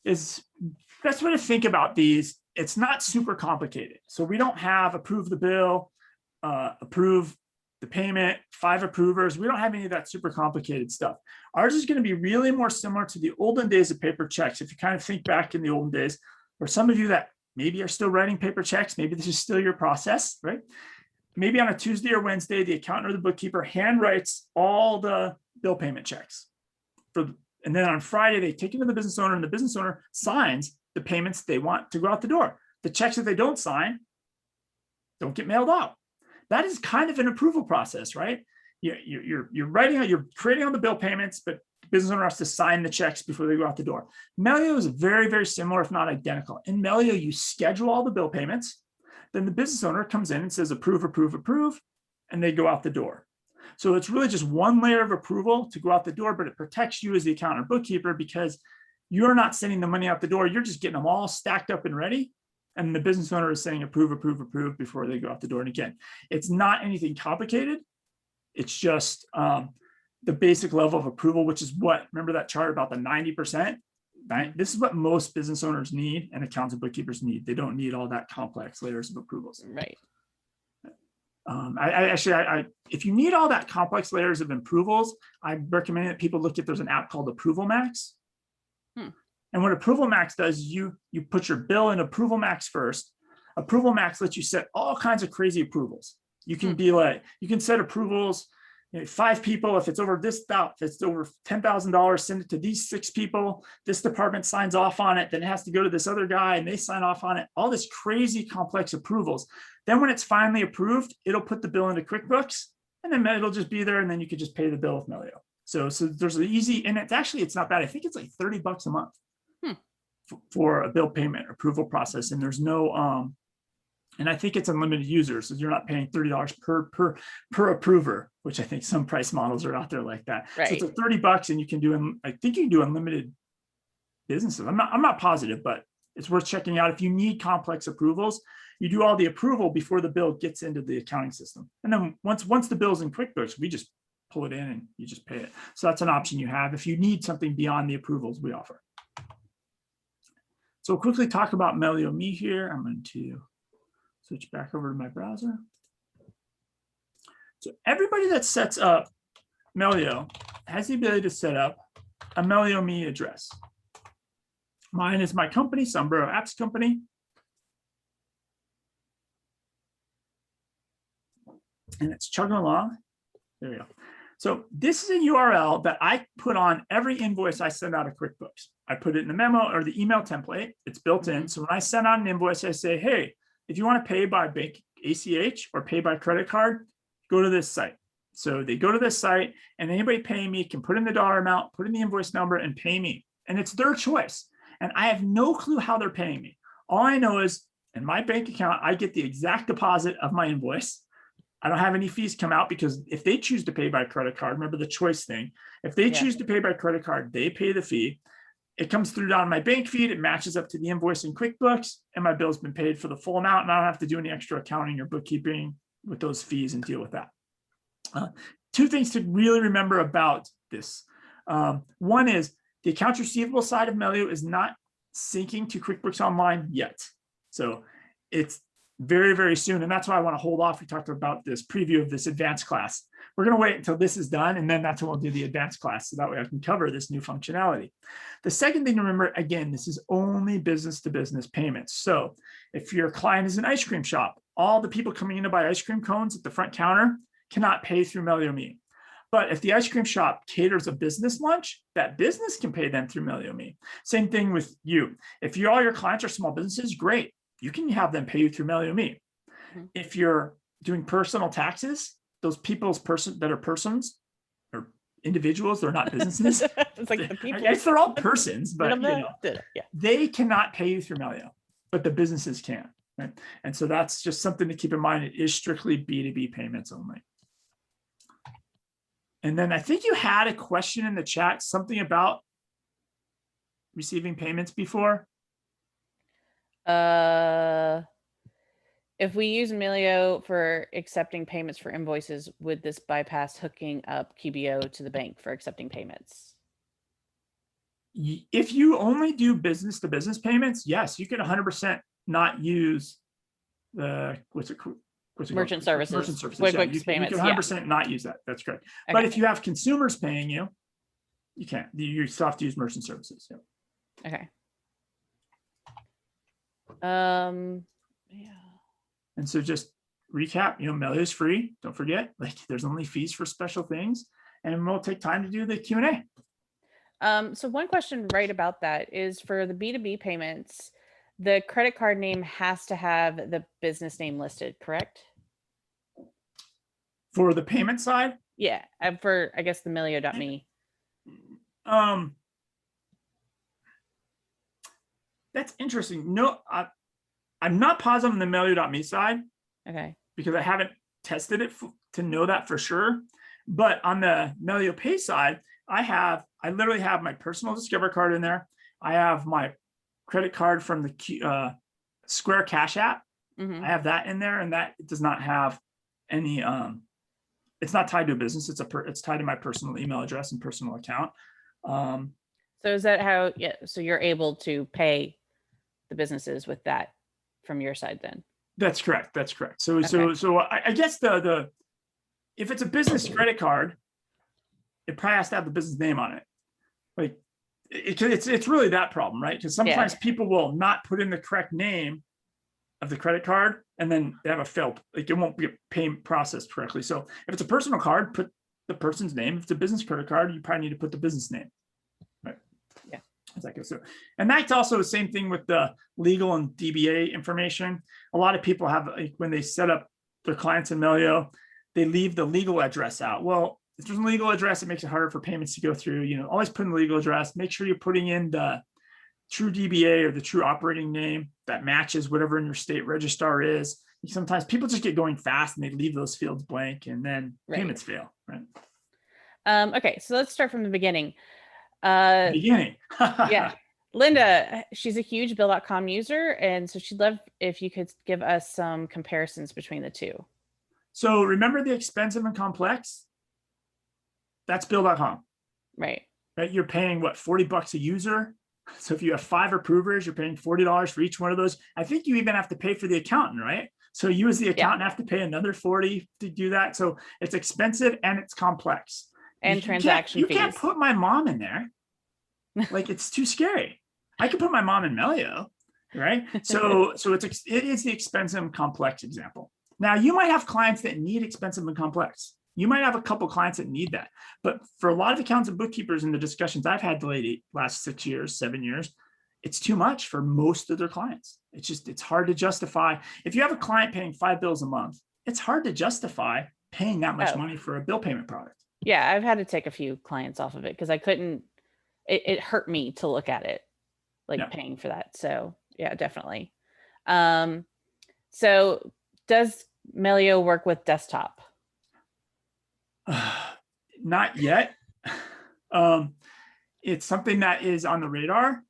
is best way to think about these. It's not super complicated. So we don't have approve the bill, approve the payment, 5 approvers. We don't have any of that super complicated stuff. Ours is going to be really more similar to the olden days of paper checks. If you kind of think back in the olden days, or some of you that maybe are still writing paper checks, maybe this is still your process, right? Maybe on a Tuesday or Wednesday, the accountant or the bookkeeper handwrites all the bill payment checks. And then on Friday, they take it to the business owner, and the business owner signs the payments they want to go out the door. The checks that they don't sign don't get mailed out. That is kind of an approval process, right? You're creating all the bill payments, but the business owner has to sign the checks before they go out the door. Melio is very, very similar, if not identical. In Melio, you schedule all the bill payments. Then the business owner comes in and says, approve, approve, approve, and they go out the door. So it's really just one layer of approval to go out the door, but it protects you as the accountant or bookkeeper because you're not sending the money out the door. You're just getting them all stacked up and ready. And the business owner is saying approve, approve, approve before they go out the door. And again, it's not anything complicated. It's just the basic level of approval, which is what, remember that chart about the 90%? This is what most business owners need and accountants and bookkeepers need. They don't need all that complex layers of approvals. Right. If you need all that complex layers of approvals, I recommend that people look at, there's an app called Approval Max. And what Approval Max does, you put your bill in Approval Max first. Approval Max lets you set all kinds of crazy approvals. You can be like, you can set approvals, 5 people. If it's over this, if it's over $10,000, send it to these 6 people. This department signs off on it. Then it has to go to this other guy and they sign off on it. All this crazy complex approvals. Then when it's finally approved, it'll put the bill into QuickBooks and then it'll just be there. And then you could just pay the bill with Melio. So there's an easy, and it's not bad. I think it's like $30 a month for a bill payment approval process. And there's no, and I think it's unlimited users. So you're not paying $30 per approver, which I think some price models are out there like that. Right. So it's like $30 and you can do, I think you can do unlimited businesses. I'm not positive, but it's worth checking out. If you need complex approvals, you do all the approval before the bill gets into the accounting system. And then once the bill's in QuickBooks, we just pull it in and you just pay it. So that's an option you have if you need something beyond the approvals we offer. So we'll quickly talk about MelioMe here. I'm going to switch back over to my browser. So everybody that sets up Melio has the ability to set up a MelioMe address. Mine is my company, Sombrero Apps Company. And it's chugging along. There we go. So this is a URL that I put on every invoice I send out of QuickBooks. I put it in the memo or the email template. It's built in. So when I send out an invoice, I say, hey, if you want to pay by bank ACH or pay by credit card, go to this site. So they go to this site and anybody paying me can put in the dollar amount, put in the invoice number and pay me. And it's their choice. And I have no clue how they're paying me. All I know is in my bank account, I get the exact deposit of my invoice. I don't have any fees come out because if they choose to pay by credit card, remember the choice thing. If they choose to pay by credit card, they pay the fee. It comes through down my bank feed. It matches up to the invoice in QuickBooks and my bill's been paid for the full amount. And I don't have to do any extra accounting or bookkeeping with those fees and deal with that. 2 things to really remember about this. One is the accounts receivable side of Melio is not syncing to QuickBooks Online yet. So it's very, very soon. And that's why I want to hold off. We talked about this preview of this advanced class. We're going to wait until this is done. And then that's when we'll do the advanced class. So that way I can cover this new functionality. The second thing to remember, again, this is only business to business payments. So if your client is an ice cream shop, all the people coming in to buy ice cream cones at the front counter cannot pay through MelioMe. But if the ice cream shop caters a business lunch, that business can pay them through MelioMe. Same thing with you. If all your clients are small businesses, great. You can have them pay you through MelioMe. If you're doing personal taxes, those people's that are persons or individuals, they're not businesses. It's like the people. I guess they're all persons, but they cannot pay you through Melio, but the businesses can. Right? And so that's just something to keep in mind. It is strictly B2B payments only. And then I think you had a question in the chat, something about receiving payments before. If we use Melio for accepting payments for invoices, would this bypass hooking up QBO to the bank for accepting payments? If you only do business to business payments, yes, you can 100% not use the merchant services. Merchant services. QuickBooks payments. You can 100% not use that. That's correct. Okay. But if you have consumers paying you, you can't. You still have to use merchant services. Yeah. Okay. Yeah. And so just recap, Melio is free. Don't forget, like there's only fees for special things, and we'll take time to do the Q&A. So one question right about that is for the B2B payments, the credit card name has to have the business name listed, correct? For the payment side? Yeah, for I guess the Melio.me. That's interesting. No, I'm not positive on the Melio.me side. Okay. Because I haven't tested it to know that for sure. But on the Melio Pay side, I literally have my personal Discover card in there. I have my credit card from the Square Cash app. I have that in there, and that does not have any. It's not tied to a business. It's tied to my personal email address and personal account. So So is that how, yeah, so you're able to pay the businesses with that from your side then? That's correct. That's correct. So Okay. I guess the if it's a business credit card, it probably has to have the business name on it. Like it's really that problem, right? Because sometimes people will not put in the correct name of the credit card, and then they have a failed, like it won't be payment processed correctly. So if it's a personal card, put the person's name. If it's a business credit card, you probably need to put the business name. Right. Yeah. As that goes through. And that's also the same thing with the legal and DBA information. A lot of people have, like, when they set up their clients in Melio, they leave the legal address out. Well, if there's a legal address, it makes it harder for payments to go through. You know, always put in the legal address. Make sure you're putting in the true DBA or the true operating name that matches whatever in your state registrar is. Sometimes people just get going fast and they leave those fields blank, and then payments fail, right? Okay, so let's start from the beginning. Beginning. Yeah. Linda, she's a huge Bill.com user, and so she'd love if you could give us some comparisons between the two. So remember the expensive and complex? That's Bill.com. Right. Right. You're paying what, $40 a user? So if you have 5 approvers, you're paying $40 for each one of those. I think you even have to pay for the accountant, right? So you as the accountant have to pay another 40 to do that. So it's expensive and it's complex. And transaction fees. You can't put my mom in there. Like, it's too scary. I could put my mom in Melio, right? So it is the expensive and complex example. Now, you might have clients that need expensive and complex. You might have a couple clients that need that. But for a lot of accountants and bookkeepers in the discussions I've had the last 6 years, 7 years, it's too much for most of their clients. It's hard to justify. If you have a client paying 5 bills a month, it's hard to justify paying that much money for a bill payment product. Yeah, I've had to take a few clients off of it because I couldn't, it hurt me to look at it, like paying for that. So yeah, definitely. So does Melio work with desktop? Not yet. It's something that is on the radar.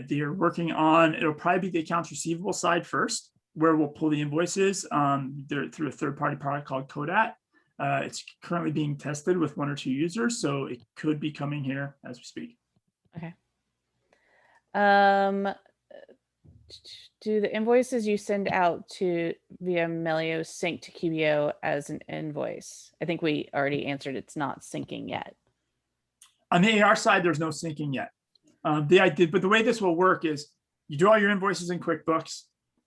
They're working on, it'll probably be the accounts receivable side first, where we'll pull the invoices. They're through a third-party product called Kodat. It's currently being tested with 1 or 2 users, so it could be coming here as we speak. Okay. Do the invoices you send out to via Melio sync to QBO as an invoice? I think we already answered it's not syncing yet. On the AR side, there's no syncing yet. But the way this will work is you do all your invoices in QuickBooks,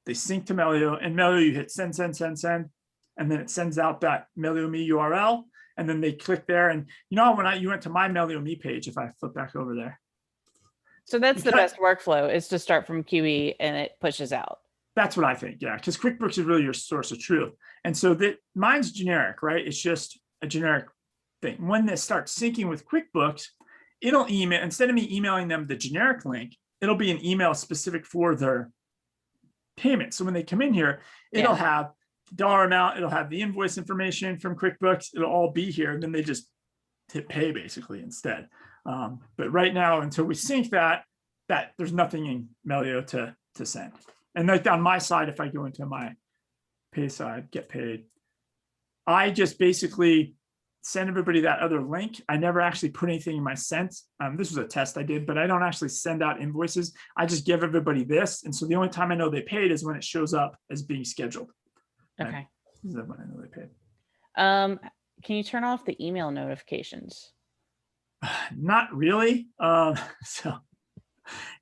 they sync to Melio, and Melio, you hit send, send, send, send, and then it sends out that MelioMe URL, and then they click there. And you know, when you went to my MelioMe page, if I flip back over there. So that's the best workflow, is to start from QE and it pushes out. That's what I think, yeah, because QuickBooks is really your source of truth. And so mine's generic, right? It's just a generic thing. When this starts syncing with QuickBooks, it'll email, instead of me emailing them the generic link, it'll be an email specific for their payment. So when they come in here, it'll have the dollar amount, it'll have the invoice information from QuickBooks, it'll all be here, and then they just hit pay basically instead. But right now, until we sync that there's nothing in Melio to send. And like on my side, if I go into my pay side, get paid, I just basically send everybody that other link. I never actually put anything in my sent. This was a test I did, but I don't actually send out invoices. I just give everybody this. And so the only time I know they paid is when it shows up as being scheduled. Okay. This is when I know they paid. Can you turn off the email notifications? Not really. So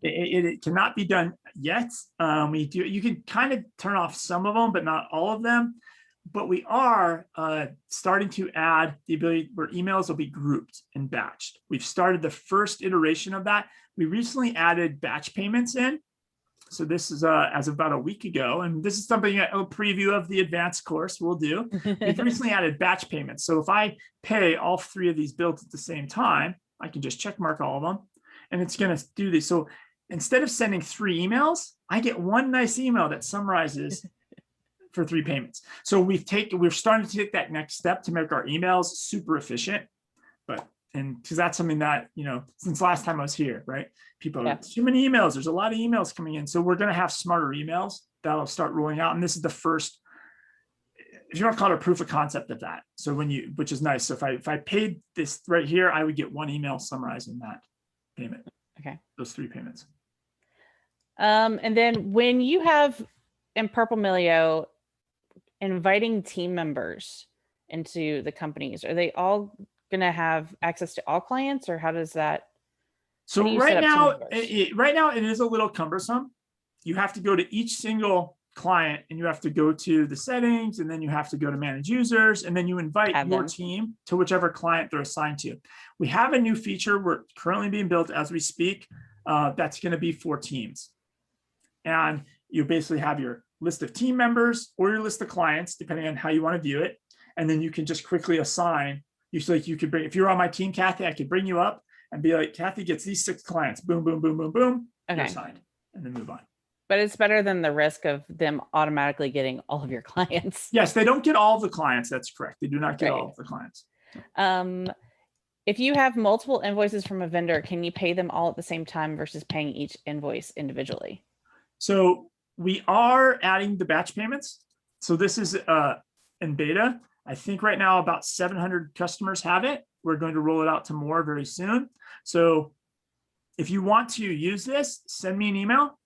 it cannot be done yet. You can kind of turn off some of them, but not all of them. But we are starting to add the ability where emails will be grouped and batched. We've started the first iteration of that. We recently added batch payments in. So this is as of about a week ago, and this is something, a preview of the advanced course we'll do. We've recently added batch payments. So if I pay all 3 of these bills at the same time, I can just check mark all of them, and it's going to do this. So instead of sending 3 emails, I get one nice email that summarizes for 3 payments. So we're starting to take that next step to make our emails super efficient. And because that's something that, since last time I was here, right? People are too many emails. There's a lot of emails coming in. So we're going to have smarter emails that'll start rolling out. And this is the first, if you want to call it a proof of concept of that. So which is nice. So if I paid this right here, I would get one email summarizing that payment. Okay. those 3 payments. And then when you have in Purple Melio inviting team members into the companies, are they all going to have access to all clients, or how does that? So right now, it is a little cumbersome. You have to go to each single client and you have to go to the settings, and then you have to go to manage users, and then you invite your team to whichever client they're assigned to. We have a new feature we're currently being built as we speak. That's going to be for teams. And you basically have your list of team members or your list of clients, depending on how you want to view it. And then you can just quickly assign. You could bring, if you're on my team, Kathy, I could bring you up and be like, Kathy gets these 6 clients, boom, boom, boom, boom, boom, you're assigned, and then move on. But it's better than the risk of them automatically getting all of your clients. Yes, they don't get all of the clients. That's correct. They do not get all of the clients. If you have multiple invoices from a vendor, can you pay them all at the same time versus paying each invoice individually? So we are adding the batch payments. So this is in beta. I think right now about 700 customers have it. We're going to roll it out to more very soon. So if you want to use this, send me an email.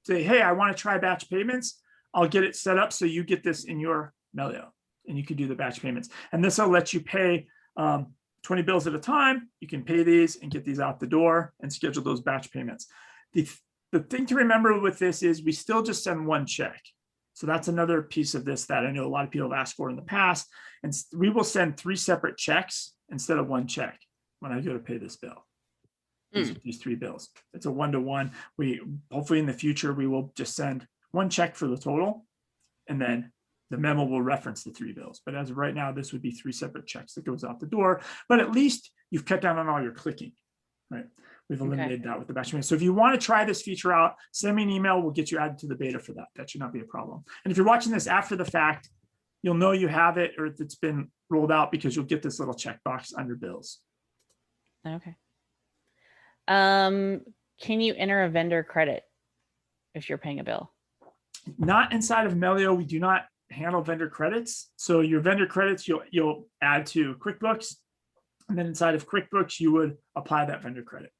Say, hey, I want to try batch payments. I'll get it set up so you get this in your Melio, and you can do the batch payments. And this will let you pay 20 bills at a time. You can pay these and get these out the door and schedule those batch payments. The thing to remember with this is we still just send 1 check. So that's another piece of this that I know a lot of people have asked for in the past. And we will send 3 separate checks instead of 1 check when I go to pay this bill. These 3 bills. It's a 1-to-1. We hopefully in the future, we will just send 1 check for the total, and then the memo will reference the 3 bills. But as of right now, this would be 3 separate checks that goes out the door. But at least you've cut down on all your clicking, right? We've eliminated that with the batch payment. So if you want to try this feature out, send me an email. We'll get you added to the beta for that. That should not be a problem. And if you're watching this after the fact, you'll know you have it or if it's been rolled out because you'll get this little checkbox under bills. Okay. Can you enter a vendor credit if you're paying a bill? Not inside of Melio. We do not handle vendor credits. So your vendor credits, you'll add to QuickBooks. And then inside of QuickBooks, you would apply that vendor credit.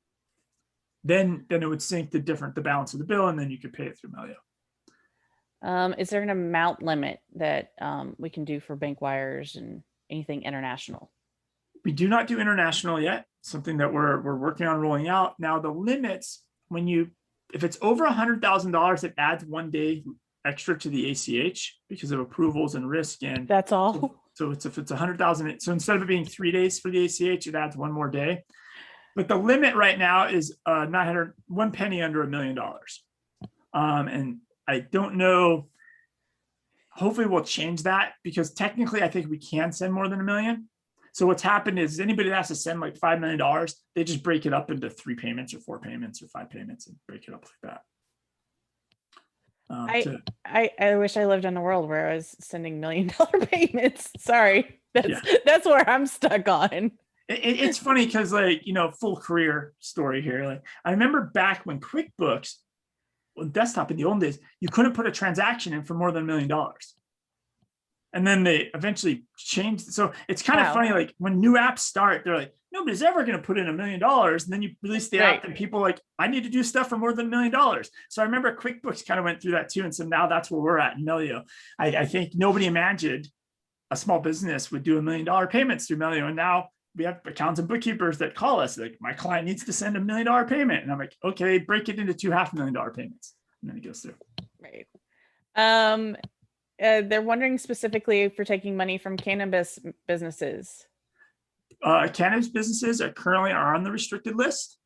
Then it would sync the balance of the bill, and then you could pay it through Melio. Is there an amount limit that we can do for bank wires and anything international? We do not do international yet. Something that we're working on rolling out. Now the limits, if it's over $100,000, it adds 1 day extra to the ACH because of approvals and risk. And that's all. So if it's 100,000, so instead of it being 3 days for the ACH, it adds 1 more day. But the limit right now is 1 penny under $1 million. And I don't know. Hopefully we'll change that because technically I think we can send more than $1 million. So what's happened is anybody that has to send like $5 million, they just break it up into 3 payments or 4 payments or 5 payments and break it up like that. I wish I lived in a world where I was sending $1 million payments. Sorry, that's where I'm stuck on. It's funny because full career story here. Like I remember back when QuickBooks, desktop in the old days, you couldn't put a transaction in for more than $1 million. And then they eventually changed. So it's kind of funny, like when new apps start, they're like, nobody's ever going to put in $1 million. And then you release the app and people are like, I need to do stuff for more than $1 million. So I remember QuickBooks kind of went through that too. And so now that's where we're at in Melio. I think nobody imagined a small business would do $1 million payments through Melio. And now we have accountants and bookkeepers that call us like, my client needs to send $1 million payment. And I'm like, okay, break it into 2 $500,000 payments. And then it goes through. Right. They're wondering specifically for taking money from cannabis businesses. Cannabis businesses are on the restricted list.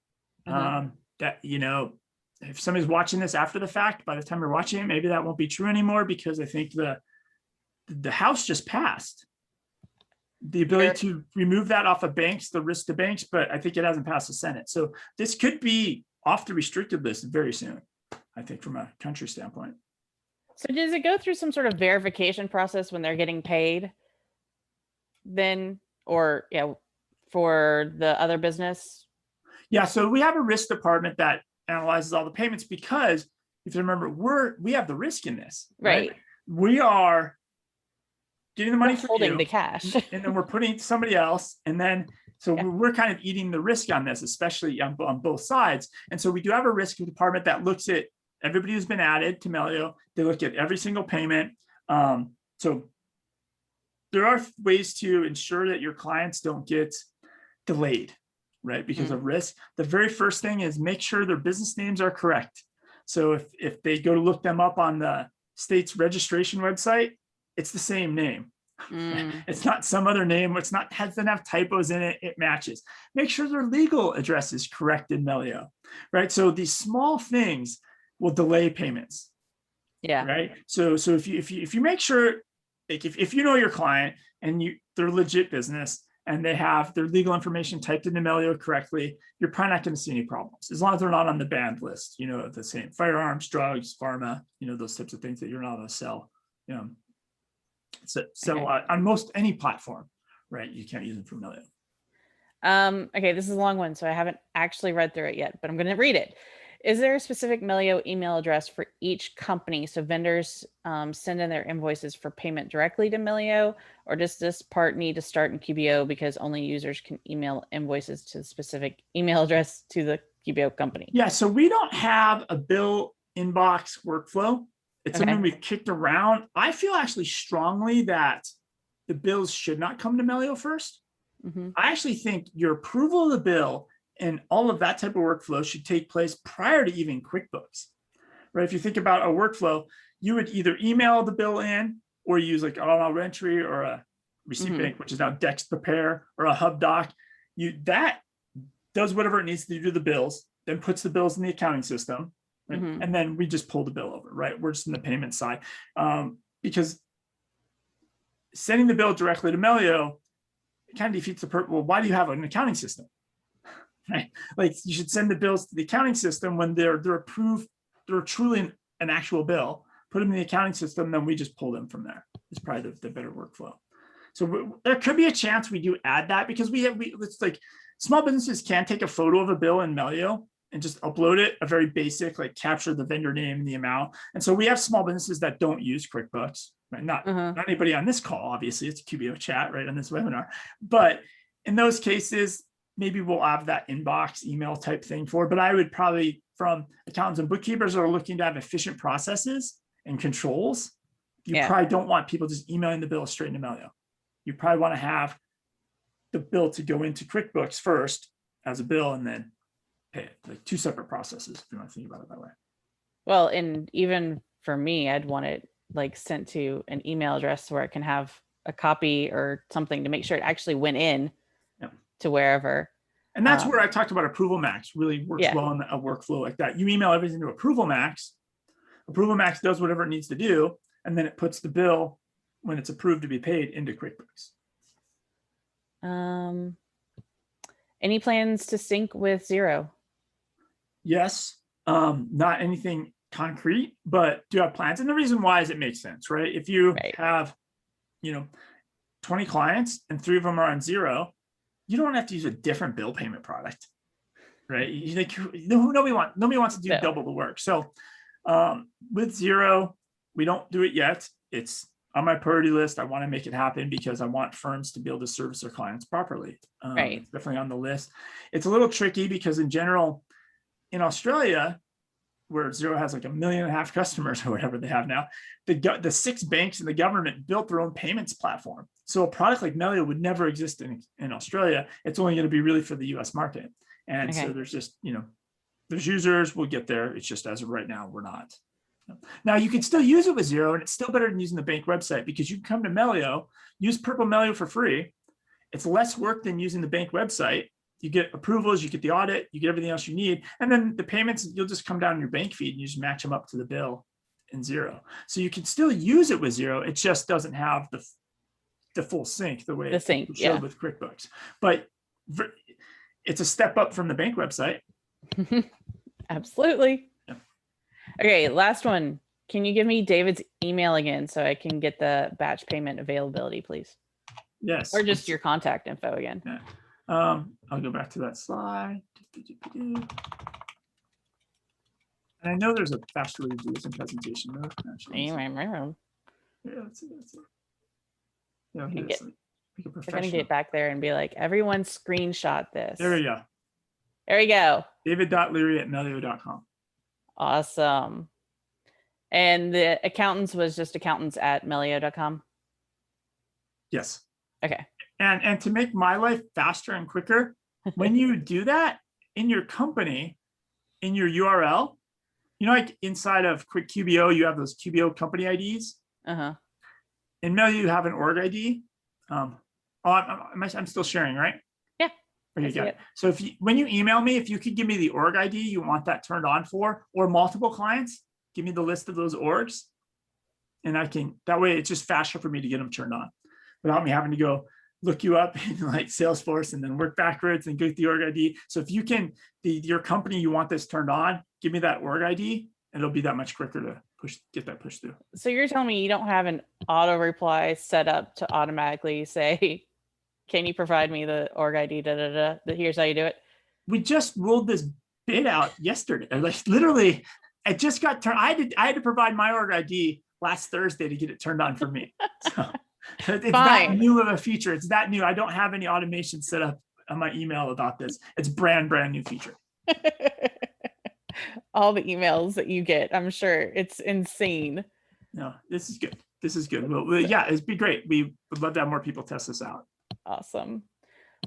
That, if somebody's watching this after the fact, by the time you're watching it, maybe that won't be true anymore because I think the House just passed the ability to remove that off of banks, the risk to banks, but I think it hasn't passed the Senate. So this could be off the restricted list very soon, I think, from a country standpoint. So does it go through some sort of verification process when they're getting paid then, or for the other business? Yeah, so we have a risk department that analyzes all the payments because if you remember, we have the risk in this, right? We are getting the money from holding you, the cash, and then we're putting it to somebody else, and then So Yeah. we're kind of eating the risk on this, especially on both sides. And so we do have a risk department that looks at everybody who's been added to Melio. They look at every single payment. So there are ways to ensure that your clients don't get delayed, right? Because of risk. The very first thing is make sure their business names are correct. So if they go to look them up on the state's registration website, it's the same name. It's not some other name. It's not, doesn't have typos in it. It matches. Make sure their legal address is correct in Melio, right? So these small things will delay payments. Yeah. Right. So if you make sure, like if you know your client and they're legit business and they have their legal information typed into Melio correctly, you're probably not going to see any problems as long as they're not on the banned list. You know, the same firearms, drugs, pharma. You know, those types of things that you're not allowed to sell. You know. So on most any platform, right, you can't use them for Melio. Okay, this is a long one, so I haven't actually read through it yet, but I'm going to read it. Is there a specific Melio email address for each company so vendors send in their invoices for payment directly to Melio, or does this part need to start in QBO because only users can email invoices to the specific email address to the QBO company? Yeah, so we don't have a bill inbox workflow. It's something we've kicked around. I feel actually strongly that the bills should not come to Melio first. I actually think your approval of the bill and all of that type of workflow should take place prior to even QuickBooks, right? If you think about a workflow, you would either email the bill in or use like an entry or a receipt bank, which is now Dex Prepare, or a Hub Doc. That does whatever it needs to do to the bills, then puts the bills in the accounting system, right? And then we just pull the bill over, right? We're just in the payment side. Because sending the bill directly to Melio, it kind of defeats the purpose. Well, why do you have an accounting system? Right? Like you should send the bills to the accounting system when they're approved, they're truly an actual bill, put them in the accounting system, then we just pull them from there. It's probably the better workflow. So there could be a chance we do add that because it's like small businesses can take a photo of a bill in Melio and just upload it, a very basic, like capture the vendor name and the amount. And so we have small businesses that don't use QuickBooks, right? Not anybody on this call, obviously, it's a QBO chat, right, on this webinar. But in those cases, maybe we'll have that inbox email type thing for, but I would probably, from accountants and bookkeepers that are looking to have efficient processes and controls, you probably don't want people just emailing the bill straight into Melio. You probably want to have the bill to go into QuickBooks first as a bill and then pay it, like two separate processes, if you want to think about it that way. Well, and even for me, I'd want it like sent to an email address where it can have a copy or something to make sure it actually went in to wherever. And that's where I talked about Approval Max really works well in a workflow like that. You email everything to Approval Max. Approval Max does whatever it needs to do, and then it puts the bill when it's approved to be paid into QuickBooks. Any plans to sync with Xero? Yes, not anything concrete, but do have plans. And the reason why is it makes sense, right? If you have, 20 clients and 3 of them are on Xero, you don't have to use a different bill payment product, right? Nobody wants to do double the work. So with Xero, we don't do it yet. It's on my priority list. I want to make it happen because I want firms to be able to service their clients properly. It's definitely on the list. It's a little tricky because in general, in Australia, where Xero has like 1.5 million customers or whatever they have now, the 6 banks and the government built their own payments platform. So a product like Melio would never exist in Australia. It's only going to be really for the US market. And so there's just, there's users, we'll get there. It's just as of right now, we're not. Now you can still use it with Xero, and it's still better than using the bank website because you can come to Melio, use Purple Melio for free. It's less work than using the bank website. You get approvals, you get the audit, you get everything else you need. And then the payments, you'll just come down your bank feed and you just match them up to the bill in Xero. So you can still use it with Xero. It just doesn't have the full sync the way it's showed with QuickBooks. But it's a step up from the bank website. Absolutely. Yeah. Okay, last one. Can you give me David's email again so I can get the batch payment availability, please? Yes. Or just your contact info again. Yeah. I'll go back to that slide. And I know there's a faster way to do this in presentation mode. Actually, yeah, that's it. Yeah, I'll do this. Like a We're gonna professional. get back there and be like, everyone screenshot this. There we go. There we go. David.leary@melio.com. Awesome. And the accountants was just accountants@melio.com. Yes. Okay. And to make my life faster and quicker, when you do that in your company, in your URL, you know, like inside of Quick QBO, you have those QBO company IDs. Uh-huh. In Melio, you have an org ID. I'm still sharing, right? Yeah. Okay, got it. So if you, when you email me, if you could give me the org ID you want that turned on for, or multiple clients, give me the list of those orgs, and I can, that way it's just faster for me to get them turned on without me having to go look you up in like Salesforce and then work backwards and get the org ID. So if you can, your company, you want this turned on, give me that org ID, and it'll be that much quicker to get that pushed through. So you're telling me you don't have an auto reply set up to automatically say, can you provide me the org ID? Here's how you do it. We just rolled this bid out yesterday. Like literally, it just got turned. I had to provide my org ID last Thursday to get it turned on for me. So it's that new of a feature. It's that new. I don't have any automation set up on my email about this. It's brand new feature. All the emails that you get, I'm sure it's insane. No, this is good. This is good. Well, yeah, it'd be great. We would love to have more people test this out. Awesome.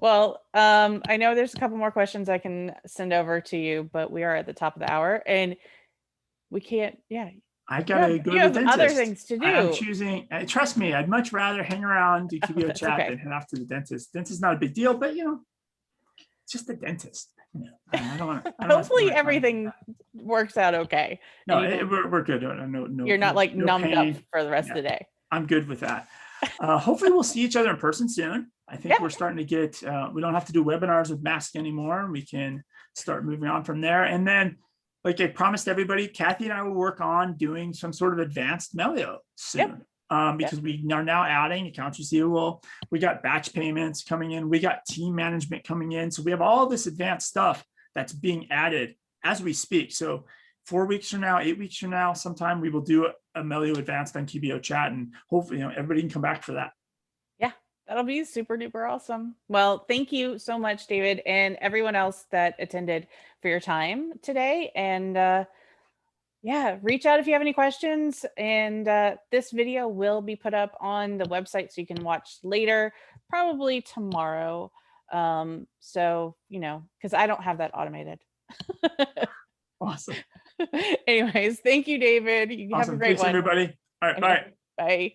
Well, I know there's a couple more questions I can send over to you, but we are at the top of the hour and we can't, I gotta go to the dentist. Other things to do. I'm choosing, trust me, I'd much rather hang around, do QBO chat okay. than head off to the dentist. Dentist is not a big deal, but you know, it's just the dentist. You know, I don't want to. Hopefully everything works out okay. No, we're good. No, you're not like numbed up for the rest of the day. I'm good with that. Hopefully we'll see each other in person soon. I think we're starting to get, we don't have to do webinars with masks anymore. We can start moving on from there. And then, like I promised everybody, Kathy and I will work on doing some sort of advanced Melio soon. Because we are now adding accounts receivable. We got batch payments coming in. We got team management coming in. So we have all this advanced stuff that's being added as we speak. So 4 weeks from now, 8 weeks from now, sometime we will do a Melio advanced on QBO chat, and hopefully, you know, everybody can come back for that. Yeah, that'll be super duper awesome. Well, thank you so much, David, and everyone else that attended for your time today. And yeah, reach out if you have any questions. And this video will be put up on the website so you can watch later, probably tomorrow. So, you know, because I don't have that automated. Awesome. Anyways, thank you, David. You have a great one. Thanks, everybody. All right, bye. Bye.